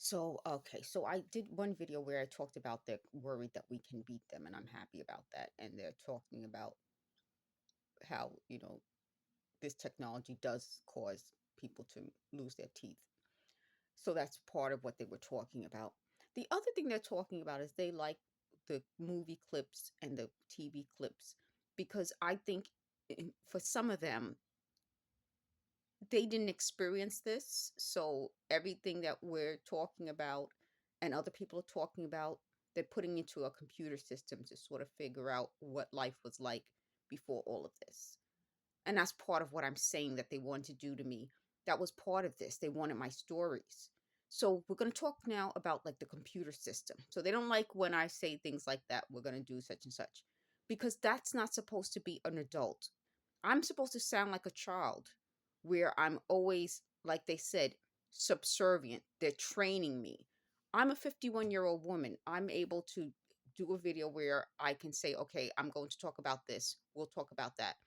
So, okay, so I did one video where I talked about they're worried that we can beat them, and I'm happy about that. And they're talking about how, this technology does cause people to lose their teeth. So that's part of what they were talking about. The other thing they're talking about is they like the movie clips and the TV clips because I think for some of them, they didn't experience this. So everything that we're talking about and other people are talking about, they're putting into a computer system to sort of figure out what life was like before all of this. And that's part of what I'm saying that they wanted to do to me. That was part of this. They wanted my stories. So we're going to talk now about like the computer system. So they don't like when I say things like that, we're going to do such and such, because that's not supposed to be an adult. I'm supposed to sound like a child where I'm always, like they said, subservient. They're training me. I'm a 51-year-old woman. I'm able to do a video where I can say, okay, I'm going to talk about this. We'll talk about that.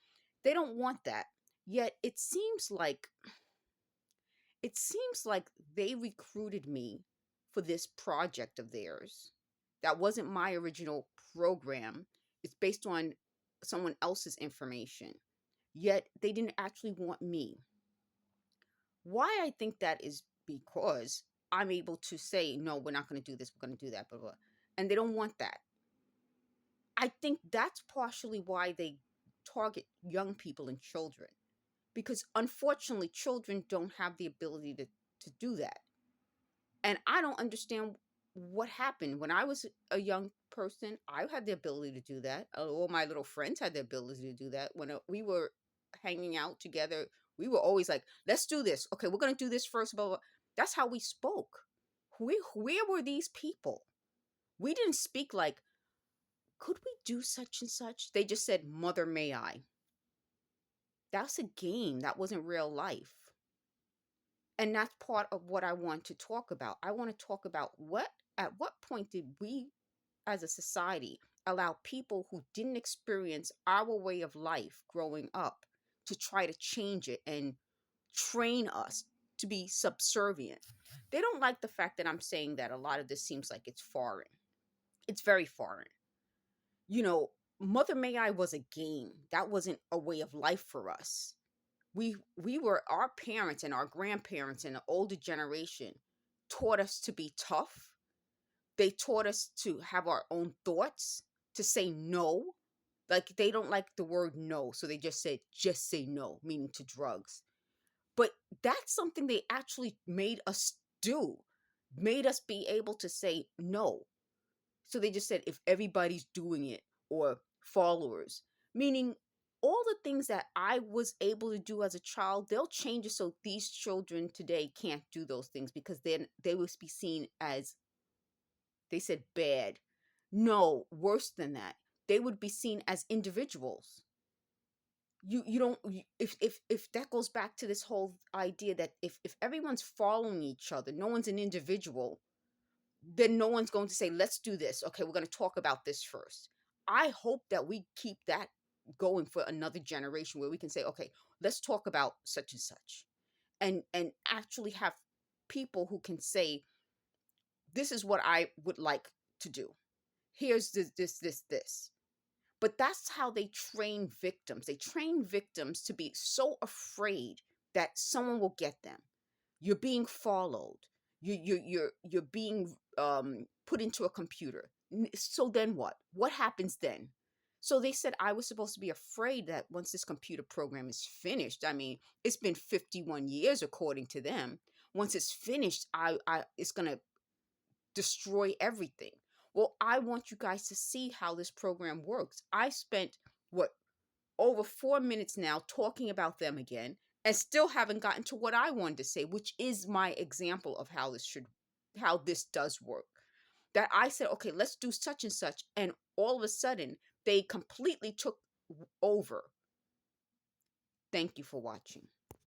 They don't want that. Yet it seems like they recruited me for this project of theirs. That wasn't my original program. It's based on someone else's information. Yet they didn't actually want me. Why I think that is because I'm able to say, no, we're not going to do this, we're going to do that, blah, blah. And they don't want that. I think that's partially why they target young people and children, because unfortunately children don't have the ability to do that. And I don't understand what happened when I was a young person. I had the ability to do that. All my little friends had the ability to do that. When we were hanging out together, we were always like, let's do this, okay, we're going to do this first, blah, blah. That's how we spoke. Where were these people? We didn't speak like, could we do such and such? They just said, mother, may I. That's a game. That wasn't real life. And that's part of what I want to talk about. I want to talk about at what point did we as a society allow people who didn't experience our way of life growing up to try to change it and train us to be subservient. They don't like the fact that I'm saying that a lot of this seems like it's foreign. It's very foreign. You know, Mother May I was a game. That wasn't a way of life for us. We were, our parents and our grandparents and the older generation taught us to be tough. They taught us to have our own thoughts, to say no. Like they don't like the word no, so they just said just say no, meaning to drugs. But that's something they actually made us do, made us be able to say no. So they just said if everybody's doing it, or followers, meaning all the things that I was able to do as a child, they'll change it so these children today can't do those things because then they will be seen as, they said bad. No, worse than that. They would be seen as individuals. You don't if that goes back to this whole idea that if everyone's following each other, no one's an individual, then no one's going to say, let's do this. Okay, we're going to talk about this first. I hope that we keep that going for another generation where we can say, okay, let's talk about such and such. And actually have people who can say, this is what I would like to do. Here's this. But that's how they train victims. They train victims to be so afraid that someone will get them. You're being followed. You're being put into a computer. So then what? What happens then? So they said I was supposed to be afraid that once this computer program is finished, I mean, it's been 51 years according to them. Once it's finished, I it's gonna destroy everything. Well, I want you guys to see how this program works. I spent what, over 4 minutes now talking about them again and still haven't gotten to what I wanted to say, which is my example of how this does work. That I said, okay, let's do such and such. And all of a sudden they completely took over. Thank you for watching.